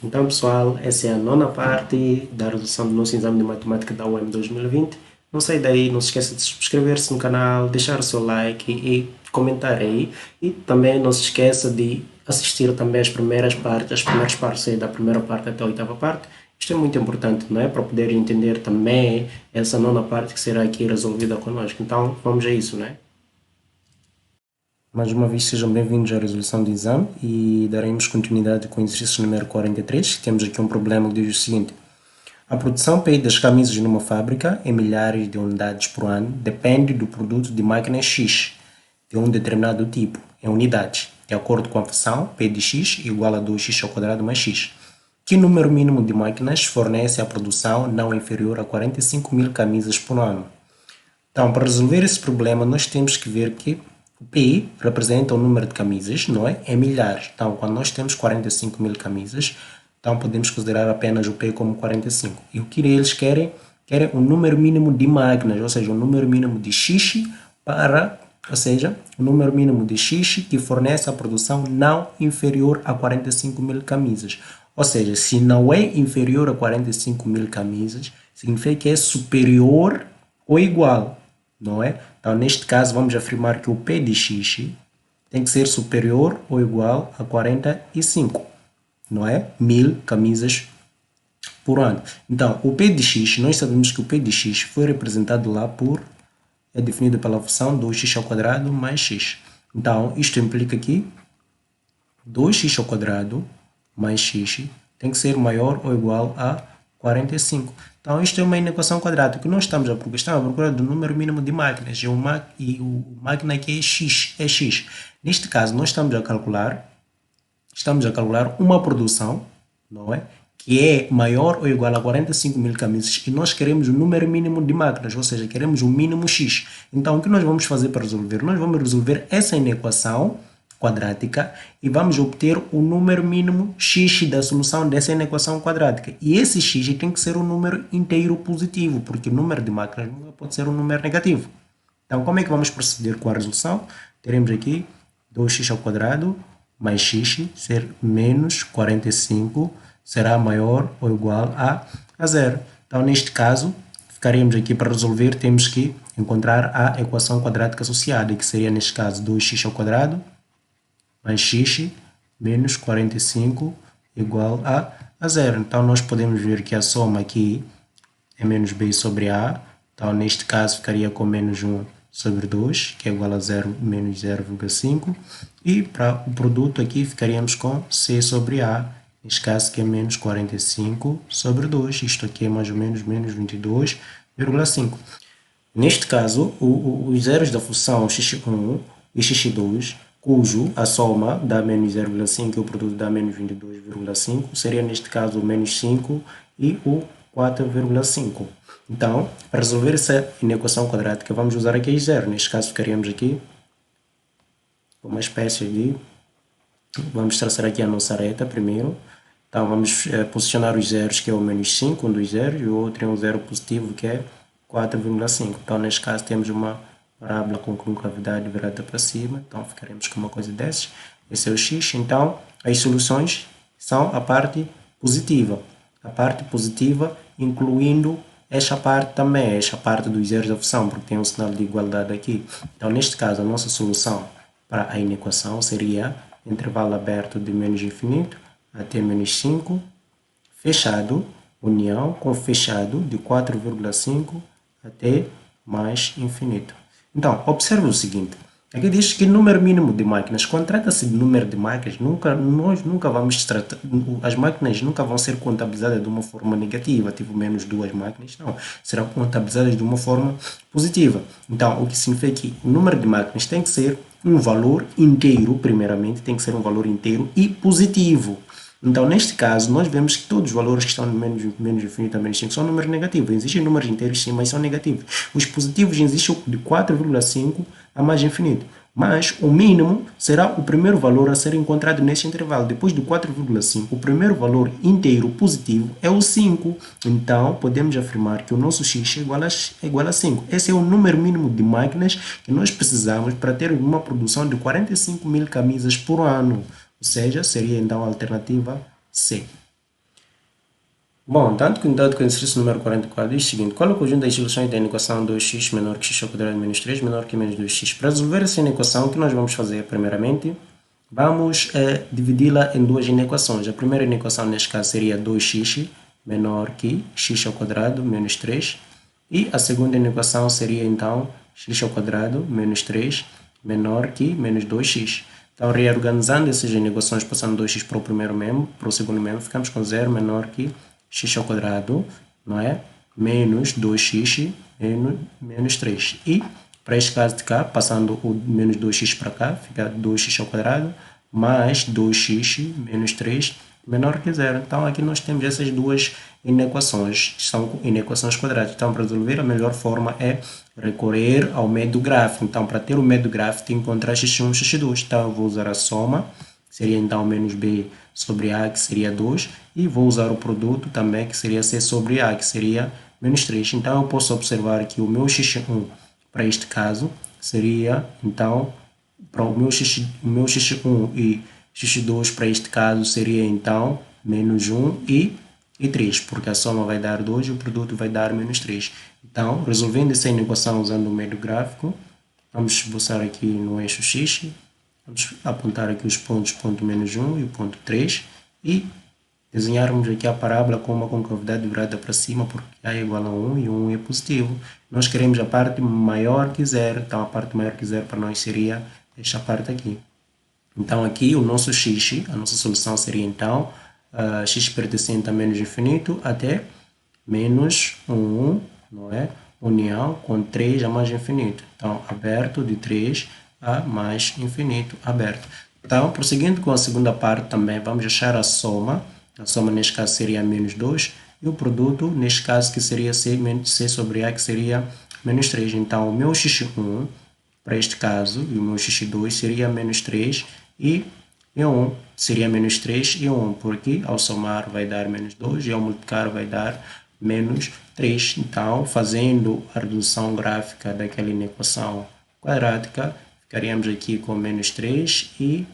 Então, pessoal, essa é a nona parte da resolução do nosso exame de matemática da UEM 2020. Não sai daí, não se esqueça de subscrever-se no canal, deixar o seu like e comentar aí. E também não se esqueça de assistir também as primeiras partes aí da primeira parte até a oitava parte. Isto é muito importante, não é? Para poder entender também essa nona parte que será aqui resolvida conosco. Então, vamos a isso, não é? Mais uma vez, sejam bem-vindos à resolução do exame e daremos continuidade com o exercício número 43. Temos aqui um problema que diz o seguinte: a produção PI das camisas numa fábrica em milhares de unidades por ano depende do produto de máquina X de um determinado tipo, em unidades, de acordo com a função P de X igual a 2x ao quadrado mais X. Que número mínimo de máquinas fornece a produção não inferior a 45.000 camisas por ano? Então, para resolver esse problema, nós temos que ver que o P representa o número de camisas, não é? Em milhares. Então, quando nós temos 45.000 camisas, então podemos considerar apenas o P como 45. E o que eles querem? Querem o número mínimo de máquinas, ou seja, o número mínimo de X ou seja, o número mínimo de X que fornece a produção não inferior a 45.000 camisas. Ou seja, se não é inferior a 45.000 camisas, significa que é superior ou igual, não é? Então, neste caso, vamos afirmar que o P de X tem que ser superior ou igual a 45, não é? 1.000 camisas por ano. Então, o P de X, nós sabemos que o P de X foi representado lá é definido pela função 2x ao quadrado mais x. Então, isto implica que 2x ao quadrado mais x tem que ser maior ou igual a 45. Então, isto é uma inequação quadrática. O que nós estamos à procura? Estamos à procura do número mínimo de máquinas. E o máquina aqui é x. Neste caso, nós estamos a calcular uma produção, não é? Que é maior ou igual a 45.000 camisas e nós queremos o número mínimo de máquinas, ou seja, queremos o mínimo x. Então, o que nós vamos fazer para resolver? Nós vamos resolver essa inequação quadrática e vamos obter o número mínimo x da solução dessa inequação quadrática. E esse x tem que ser um número inteiro positivo, porque o número de máquinas nunca pode ser um número negativo. Então, como é que vamos proceder com a resolução? Teremos aqui 2x ao quadrado mais x ser menos 45 será maior ou igual a zero. Então, neste caso, ficaremos aqui para resolver, temos que encontrar a equação quadrática associada, que seria, neste caso, 2x ao quadrado mais x menos 45 igual a zero. Então, nós podemos ver que a soma aqui é menos b sobre a. Então, neste caso, ficaria com menos 1 sobre 2, que é igual a 0 menos 0,5. E para o produto aqui, ficaríamos com c sobre a, neste caso, que é menos 45 sobre 2. Isto aqui é mais ou menos menos 22,5. Neste caso, os zeros da função x1 e x2, cujo a soma dá menos 0,5 e o produto dá menos 22,5, seria neste caso o menos 5 e o 4,5. Então, para resolver essa inequação quadrática, vamos usar aqui zero. Neste caso, ficaríamos aqui com uma espécie de... Vamos traçar aqui a nossa reta primeiro. Então, vamos posicionar os zeros, que é o menos 5, um dos zeros, e o outro é um zero positivo, que é 4,5. Então, neste caso, temos uma parábola com concavidade virada para cima. Então, ficaremos com uma coisa dessas. Esse é o x. Então, as soluções são a parte positiva. A parte positiva, incluindo esta parte também, esta parte dos zeros da função, porque tem um sinal de igualdade aqui. Então, neste caso, a nossa solução para a inequação seria intervalo aberto de menos infinito até menos 5, fechado, união com fechado de 4,5 até mais infinito. Então, observe o seguinte. Aqui diz que número mínimo de máquinas. Quando trata-se de número de máquinas, nós nunca vamos tratar, as máquinas nunca vão ser contabilizadas de uma forma negativa, tipo menos duas máquinas, não. Serão contabilizadas de uma forma positiva. Então, o que significa que o número de máquinas tem que ser um valor inteiro, primeiramente, tem que ser um valor inteiro e positivo. Então, neste caso, nós vemos que todos os valores que estão no menos infinito a menos 5 são números negativos. Existem números inteiros sim, mas são negativos. Os positivos existem de 4,5 a mais infinito. Mas o mínimo será o primeiro valor a ser encontrado neste intervalo. Depois do 4,5, o primeiro valor inteiro positivo é o 5. Então, podemos afirmar que o nosso x é igual a 5. Esse é o número mínimo de máquinas que nós precisamos para ter uma produção de 45.000 camisas por ano. Ou seja, seria então a alternativa C. Bom, tanto que dado com o exercício número 44 diz o seguinte: qual é o conjunto das soluções da equação 2x menor que x ao quadrado menos 3 menor que menos 2x? Para resolver essa equação, o que nós vamos fazer primeiramente? Vamos dividi-la em duas inequações. A primeira inequação, neste caso, seria 2x menor que x ao quadrado menos 3. E a segunda inequação seria, então, x ao quadrado menos 3 menor que menos 2x. Então, reorganizando essas inequações, passando 2x para o primeiro membro, para o segundo membro, ficamos com 0 menor que x ao quadrado, não é? Menos 2x menos 3. E, para este caso de cá, passando o menos 2x para cá, fica 2x ao quadrado, mais 2x menos 3 menor que zero. Então, aqui nós temos essas duas inequações, são inequações quadradas. Então, para resolver, a melhor forma é recorrer ao método gráfico. Então, para ter o método gráfico, tem que encontrar x1 e x2. Então, eu vou usar a soma, seria então menos b sobre a, que seria 2, e vou usar o produto também, que seria c sobre a, que seria menos 3. Então, eu posso observar que o meu x1, para este caso, seria, então, para o meu x1 e x2 para este caso seria então menos 1 e 3, porque a soma vai dar 2 e o produto vai dar menos 3. Então, resolvendo essa equação usando o método gráfico, vamos esboçar aqui no eixo x, vamos apontar aqui os pontos, ponto menos 1 e o ponto 3, e desenharmos aqui a parábola com uma concavidade virada para cima, porque a é igual a 1 e 1 é positivo. Nós queremos a parte maior que zero, então a parte maior que zero para nós seria esta parte aqui. Então aqui o nosso x, a nossa solução seria então x pertencente a menos infinito até menos 1, não é? União com 3 a mais infinito. Então, aberto de 3 a mais infinito, aberto. Então, prosseguindo com a segunda parte também, vamos achar a soma. A soma neste caso seria menos 2 e o produto, neste caso, que seria c sobre a, que seria menos 3. Então, o meu x1, para este caso, e o meu x2 seria menos 3 e 1 seria menos 3 e 1, porque ao somar vai dar menos 2 e ao multiplicar vai dar menos 3. Então, fazendo a redução gráfica daquela equação quadrática, ficaríamos aqui com menos 3 e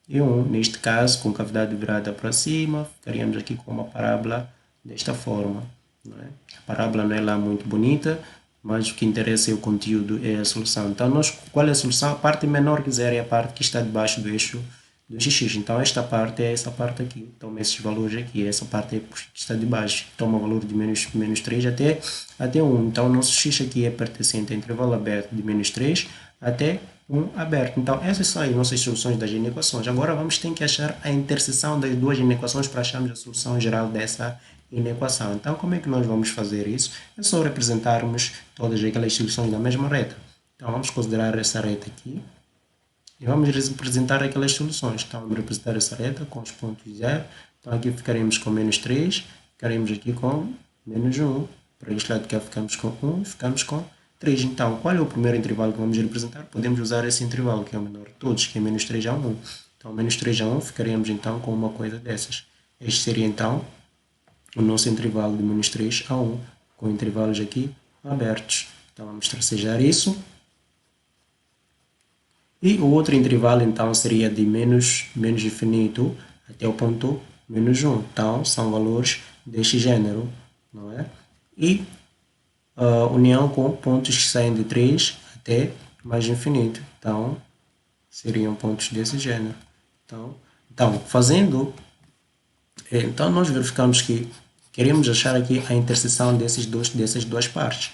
1. Neste caso, com cavidade virada para cima, ficaríamos aqui com uma parábola desta forma. Não é? A parábola não é lá muito bonita, mas o que interessa é o conteúdo, é a solução. Então, qual é a solução? A parte menor que zero é a parte que está debaixo do eixo do x. Então, esta parte é essa parte aqui. Toma esses valores aqui. Essa parte é que está debaixo. Toma o valor de menos 3 até 1. Então, o nosso x aqui é pertencente ao intervalo aberto de menos 3 até 1 aberto. Então, essas são as nossas soluções das inequações. Agora, vamos ter que achar a interseção das duas inequações para acharmos a solução geral dessa inequação. Então, como é que nós vamos fazer isso? É só representarmos todas aquelas soluções da mesma reta. Então, vamos considerar essa reta aqui e vamos representar aquelas soluções. Então, vamos representar essa reta com os pontos 0. Então, aqui ficaremos com menos 3, ficaremos aqui com menos 1. Para este lado aqui ficamos com 1 e ficamos com 3. Então, qual é o primeiro intervalo que vamos representar? Podemos usar esse intervalo, que é o menor de todos, que é menos 3 a 1. Então, menos 3 a 1 ficaremos então com uma coisa dessas. Este seria então o nosso intervalo de menos 3 a 1, com intervalos aqui abertos. Então, vamos tracejar isso. E o outro intervalo, então, seria de menos infinito até o ponto menos 1. Então, são valores deste gênero, não é? E a união com pontos que saem de 3 até mais infinito. Então, seriam pontos desse gênero. Então fazendo... Então, nós verificamos que queremos achar aqui a interseção dessas duas partes.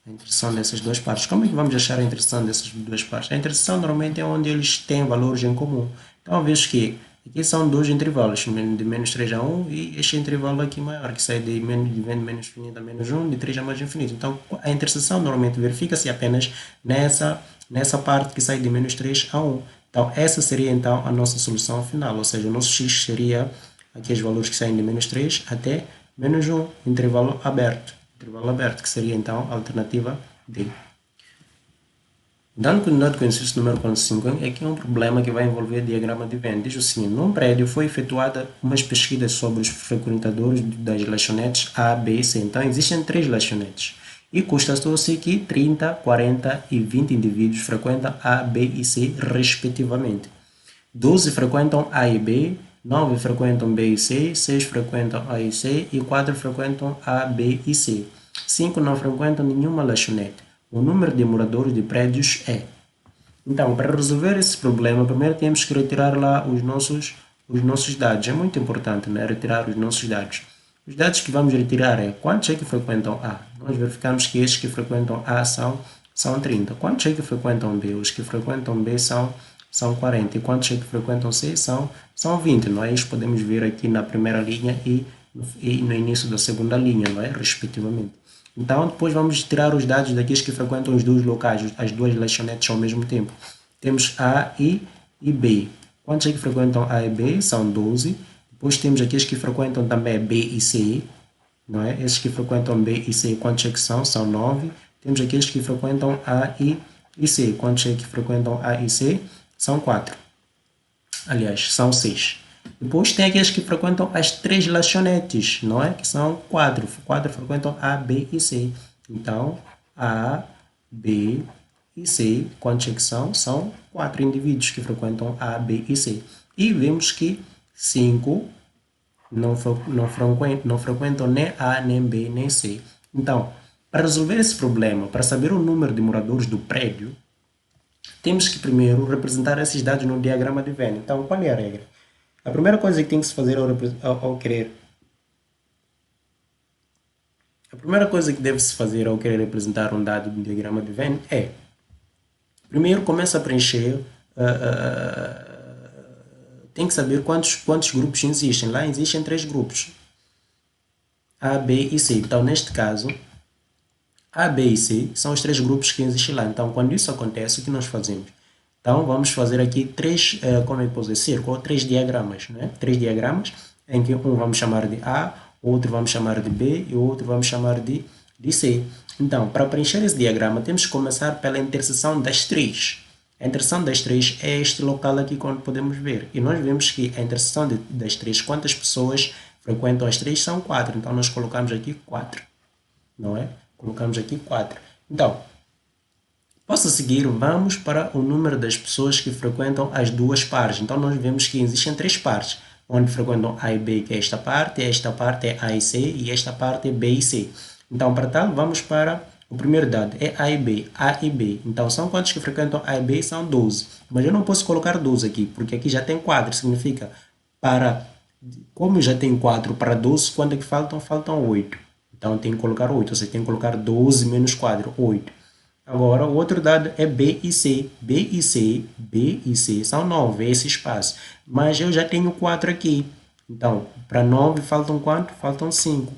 A interseção dessas duas partes. Como é que vamos achar a interseção dessas duas partes? A interseção normalmente é onde eles têm valores em comum. Então, vejo que aqui são dois intervalos, de menos 3 a 1 e este intervalo aqui maior, que sai de menos infinito a menos 1, de 3 a mais infinito. Então, a interseção normalmente verifica-se apenas nessa parte que sai de menos 3 a 1. Então, essa seria então a nossa solução final, ou seja, o nosso x seria aqui os valores que saem de menos 3 até menos 1, intervalo aberto, que seria então a alternativa D. Dando continuidade com o exercício número 45, aqui é um problema que vai envolver diagrama de Venn. Diz o seguinte: num prédio foi efetuada umas pesquisas sobre os frequentadores das lanchonetes A, B e C. Então, existem 3 lanchonetes. E constatou-se que 30, 40 e 20 indivíduos frequentam A, B e C, respectivamente. 12 frequentam A e B, 9 frequentam B e C, 6 frequentam A e C e 4 frequentam A, B e C. 5 não frequentam nenhuma lanchonete. O número de moradores de prédios é. Então, para resolver esse problema, primeiro temos que retirar lá os nossos dados. É muito importante, né? Retirar os nossos dados. Os dados que vamos retirar é quantos é que frequentam A. Nós verificamos que estes que frequentam A são 30. Quantos é que frequentam B? Os que frequentam B são 40. E quantos é que frequentam C? São 20. Não é? Isso podemos ver aqui na primeira linha e no início da segunda linha, não é? Respectivamente. Então, depois vamos tirar os dados daqueles que frequentam os dois locais, as duas lanchonetes ao mesmo tempo. Temos A e B. Quantos é que frequentam A e B? São 12. Depois temos aqueles que frequentam também B e C, não é? Esses que frequentam B e C, quantos é que são? São 9. Temos aqueles que frequentam A e C. Quantos é que frequentam A e C? São 4. Aliás, são 6. Depois tem aqueles que frequentam as três lanchonetes, não é? Que são 4. 4 frequentam A, B e C. Então, A, B e C, quantos é que são? São 4 indivíduos que frequentam A, B e C. E vemos que 5 não frequentam nem A, nem B, nem C. Então, para resolver esse problema, para saber o número de moradores do prédio, temos que primeiro representar esses dados no diagrama de Venn. Então, qual é a regra? A primeira coisa que tem que se fazer ao querer... A primeira coisa que deve-se fazer ao querer representar um dado no diagrama de Venn é... Primeiro, começa a preencher... tem que saber quantos grupos existem. Lá existem 3 grupos. A, B e C. Então, neste caso, A, B e C são os 3 grupos que existem lá. Então, quando isso acontece, o que nós fazemos? Então, vamos fazer aqui 3, como é que posso dizer, 3 diagramas, né? 3 diagramas, em que um vamos chamar de A, outro vamos chamar de B e o outro vamos chamar de C. Então, para preencher esse diagrama, temos que começar pela interseção das 3. A interseção das 3 é este local aqui que podemos ver. E nós vemos que a interseção das 3, quantas pessoas frequentam as 3 são 4. Então, nós colocamos aqui 4, não é? Colocamos aqui 4. Então, posso seguir, vamos para o número das pessoas que frequentam as duas partes. Então, nós vemos que existem 3 partes, onde frequentam A e B, que é esta parte é A e C, e esta parte é B e C. Então, para tal, vamos para o primeiro dado, é A e B, A e B. Então, são quantos que frequentam A e B? São 12. Mas eu não posso colocar 12 aqui, porque aqui já tem 4, significa, como já tem 4 para 12, quanto é que faltam? Faltam 8. Então, tem que colocar 8, você tem que colocar 12 menos 4, 8. Agora, o outro dado é B e C. B e C são 9, esse espaço. Mas eu já tenho 4 aqui. Então, para 9 faltam quanto? Faltam 5.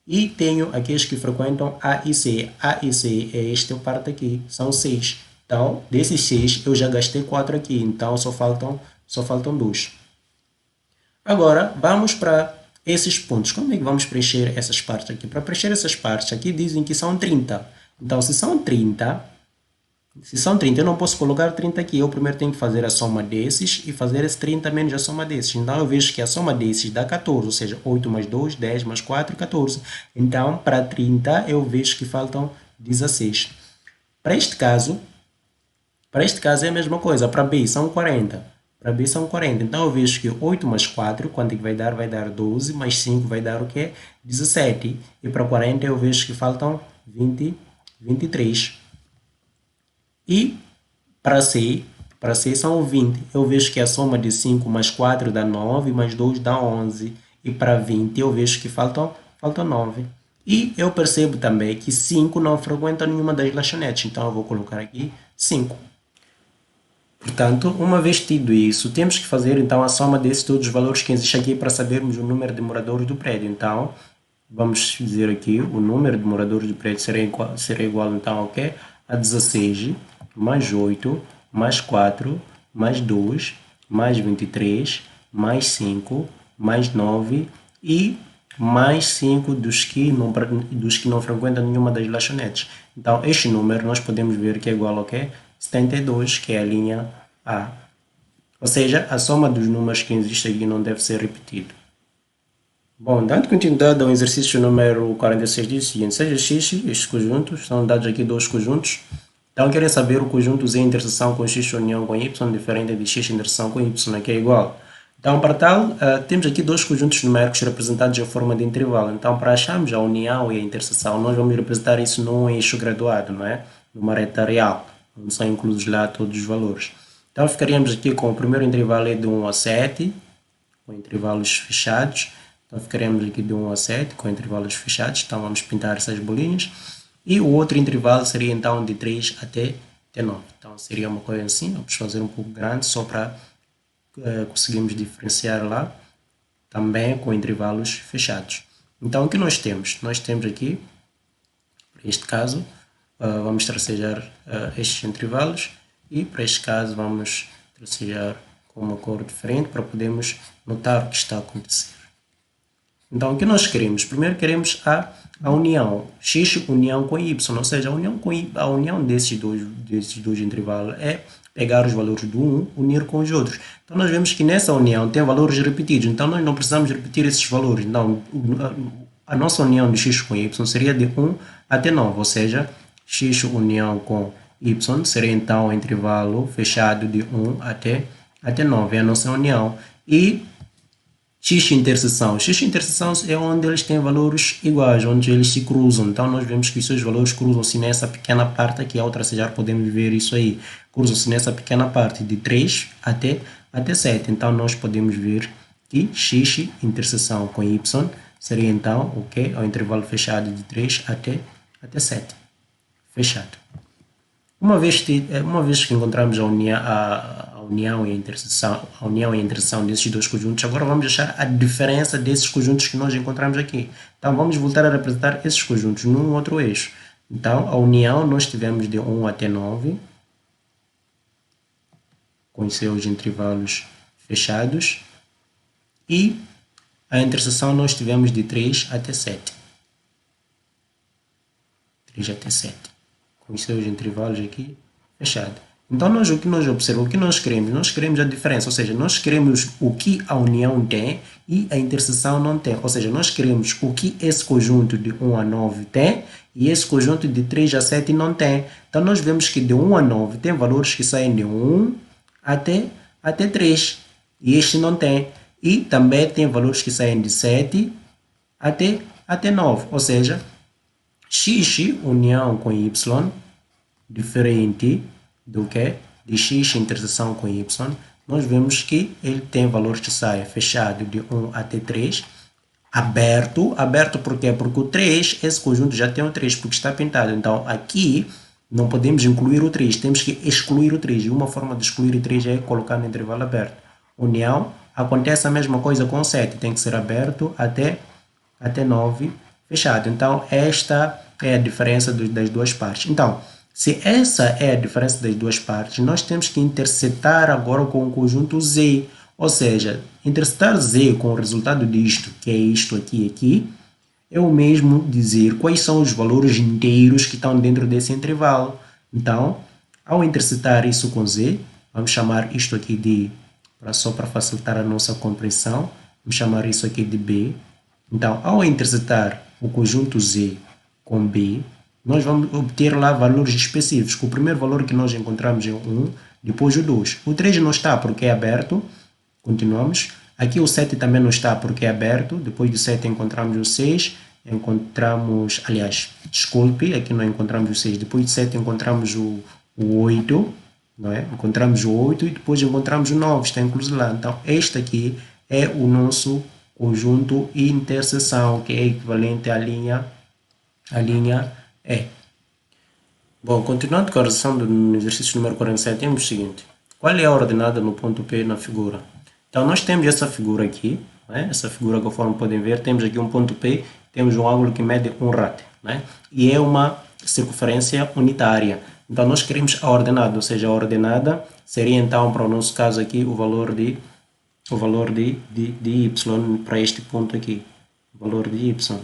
E tenho aqueles que frequentam A e C. A e C é esta parte aqui, são 6. Então, desses 6, eu já gastei 4 aqui. Então, só faltam 2. Agora, vamos para esses pontos. Como é que vamos preencher essas partes aqui? Para preencher essas partes aqui, dizem que são 30. Então, se são 30, eu não posso colocar 30 aqui. Eu primeiro tenho que fazer a soma desses e fazer esse 30 menos a soma desses. Então, eu vejo que a soma desses dá 14, ou seja, 8 mais 2, 10 mais 4, 14. Então, para 30, eu vejo que faltam 16. Para este caso é a mesma coisa. Para B, são 40. Para B são 40. Então, eu vejo que 8 mais 4, quanto é que vai dar? Vai dar 12, mais 5 vai dar o quê? 17. E para 40, eu vejo que faltam 23. E para C são 20. Eu vejo que a soma de 5 mais 4 dá 9, mais 2 dá 11. E para 20 eu vejo que faltam 9. E eu percebo também que 5 não frequenta nenhuma das lanchonetes. Então eu vou colocar aqui 5. Portanto, uma vez tido isso, temos que fazer então a soma desses todos os valores que existem aqui para sabermos o número de moradores do prédio. Então, vamos dizer aqui, o número de moradores do prédio será igual então ao quê? A 16, mais 8, mais 4, mais 2, mais 23, mais 5, mais 9 e mais 5 dos que não frequentam nenhuma das lanchonetes. Então, este número nós podemos ver que é igual ao quê? 72, que é a linha A. Ou seja, a soma dos números que existem aqui não deve ser repetido. Bom, dando continuidade ao exercício número 46, diz o seguinte: seja x, estes conjuntos, são dados aqui 2 conjuntos. Então, querem saber o conjunto Z interseção com x união com y, diferente de x interseção com y, que é igual. Então, para tal, temos aqui dois conjuntos numéricos representados em forma de intervalo. Então, para acharmos a união e a interseção, nós vamos representar isso num eixo graduado, não é? Numa reta real, onde são inclusos lá todos os valores. Então, ficaríamos aqui com o primeiro intervalo de 1 a 7, com intervalos fechados. Então, ficaremos aqui de 1 a 7, com intervalos fechados. Então, vamos pintar essas bolinhas. E o outro intervalo seria, então, de 3 até 9. Então, seria uma coisa assim. Vamos fazer um pouco grande, só para conseguimos diferenciar lá, também com intervalos fechados. Então, o que nós temos? Nós temos aqui, para este caso, vamos tracejar estes intervalos e para este caso vamos tracejar com uma cor diferente para podermos notar o que está a acontecer. Então, o que nós queremos? Primeiro queremos a união, x união com y, ou seja, a união desses dois intervalos é pegar os valores do 1, unir com os outros. Então, nós vemos que nessa união tem valores repetidos, então nós não precisamos repetir esses valores. Então, a nossa união de x com y seria de 1 até 9, ou seja, x união com y seria então o intervalo fechado de 1 até 9, é a nossa união. E x interseção é onde eles têm valores iguais, onde eles se cruzam. Então, nós vemos que os seus valores cruzam-se nessa pequena parte aqui. Ao tracejar, podemos ver isso aí. Cruzam-se nessa pequena parte de 3 até 7. Então, nós podemos ver que x interseção com y seria, então, o que? O intervalo fechado de 3 até 7. Fechado. Uma vez que encontramos a união e a interseção desses dois conjuntos, agora vamos achar a diferença desses conjuntos que nós encontramos aqui. Então, vamos voltar a representar esses conjuntos num outro eixo. Então, a união nós tivemos de 1 até 9, com seus intervalos fechados, e a interseção nós tivemos de 3 até 7. 3 até 7. Com os seus intervalos aqui fechados. Então, o que nós observamos, o que nós queremos? Nós queremos a diferença, ou seja, nós queremos o que a união tem e a interseção não tem. Ou seja, nós queremos o que esse conjunto de 1 a 9 tem e esse conjunto de 3 a 7 não tem. Então, nós vemos que de 1 a 9 tem valores que saem de 1 até 3 e este não tem. E também tem valores que saem de 7 até 9, ou seja, x união com y diferente do que de x interseção com y, nós vemos que ele tem valores que saem fechado de 1 até 3, aberto por quê? Porque o 3, esse conjunto já tem o 3, porque está pintado. Então, aqui não podemos incluir o 3, temos que excluir o 3. E uma forma de excluir o 3 é colocar no intervalo aberto. União, acontece a mesma coisa com o 7, tem que ser aberto até 9, fechado. Então, esta é a diferença das duas partes. Então, se essa é a diferença das duas partes, nós temos que intersetar agora com o conjunto Z. Ou seja, intersetar Z com o resultado disto, que é isto aqui, é o mesmo dizer quais são os valores inteiros que estão dentro desse intervalo. Então, ao intersetar isso com Z, vamos chamar isto aqui de, só para facilitar a nossa compreensão, vamos chamar isso aqui de B. Então, ao intersetar o conjunto Z com B, nós vamos obter lá valores específicos. O primeiro valor que nós encontramos é o 1, depois o 2. O 3 não está porque é aberto, continuamos. Aqui o 7 também não está porque é aberto, depois do 7 encontramos o 6, desculpe, aqui não encontramos o 6, depois do 7 encontramos o 8, não é? Encontramos o 8 e depois encontramos o 9, está incluso lá. Então, este aqui é o nosso conjunto interseção, que é equivalente à linha E. Bom, continuando com a resolução do exercício número 47, temos o seguinte. Qual é a ordenada no ponto P na figura? Então, nós temos essa figura aqui, né? Essa figura, conforme podem ver, temos aqui um ponto P, temos um ângulo que mede 1 rad, né? E é uma circunferência unitária. Então, nós queremos a ordenada, ou seja, a ordenada seria, então, para o nosso caso aqui, o valor de y para este ponto aqui, o valor de y.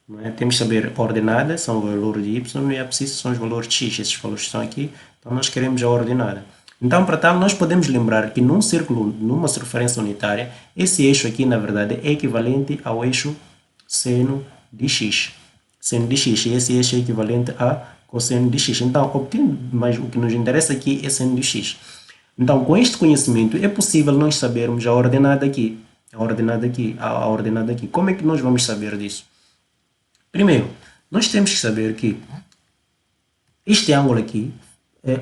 Não é? Temos que saber a ordenada, são os valores de y, e a abscissa são os valores de x, esses valores estão aqui, então nós queremos a ordenada. Então, para tal, nós podemos lembrar que num círculo, numa circunferência unitária, esse eixo aqui, na verdade, é equivalente ao eixo seno de x. Seno de x, e esse eixo é equivalente a cosseno de x. Então, mas o que nos interessa aqui é seno de x. Então, com este conhecimento, é possível nós sabermos a ordenada aqui. A ordenada aqui, a ordenada aqui. Como é que nós vamos saber disso? Primeiro, nós temos que saber que este ângulo aqui,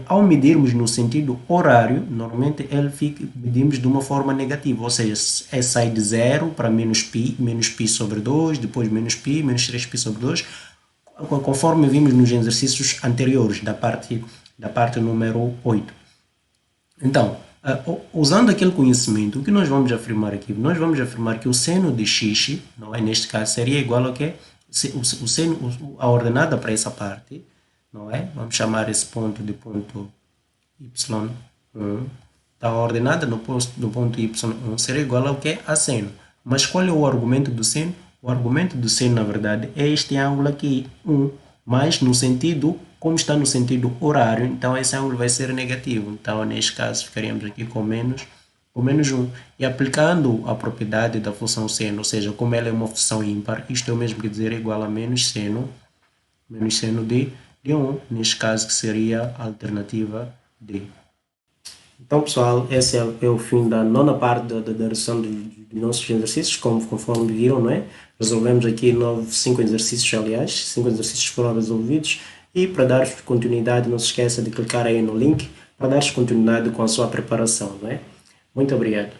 ao medirmos no sentido horário, normalmente medimos de uma forma negativa, ou seja, sai de 0 para menos π sobre 2, depois menos π, menos 3π sobre 2, conforme vimos nos exercícios anteriores, da parte número 8. Então, usando aquele conhecimento, o que nós vamos afirmar aqui? Nós vamos afirmar que o seno de x, não é? Neste caso, seria igual ao quê? O seno, a ordenada para essa parte, não é? Vamos chamar esse ponto de ponto y1. Então, a ordenada no ponto y1 seria igual ao quê? A seno. Mas qual é o argumento do seno? O argumento do seno, na verdade, é este ângulo aqui, 1, mas no sentido, como está no sentido horário, então esse ângulo vai ser negativo. Então, neste caso, ficaríamos aqui com menos 1. E aplicando a propriedade da função seno, ou seja, como ela é uma função ímpar, isto é o mesmo que dizer igual a menos seno de 1, neste caso que seria a alternativa D. Então, pessoal, esse é o fim da nona parte da redução de nossos exercícios, conforme viram, não é? Resolvemos aqui 5 exercícios, aliás, 5 exercícios foram resolvidos. E para dar continuidade, não se esqueça de clicar aí no link para dar continuidade com a sua preparação, não é? Muito obrigado.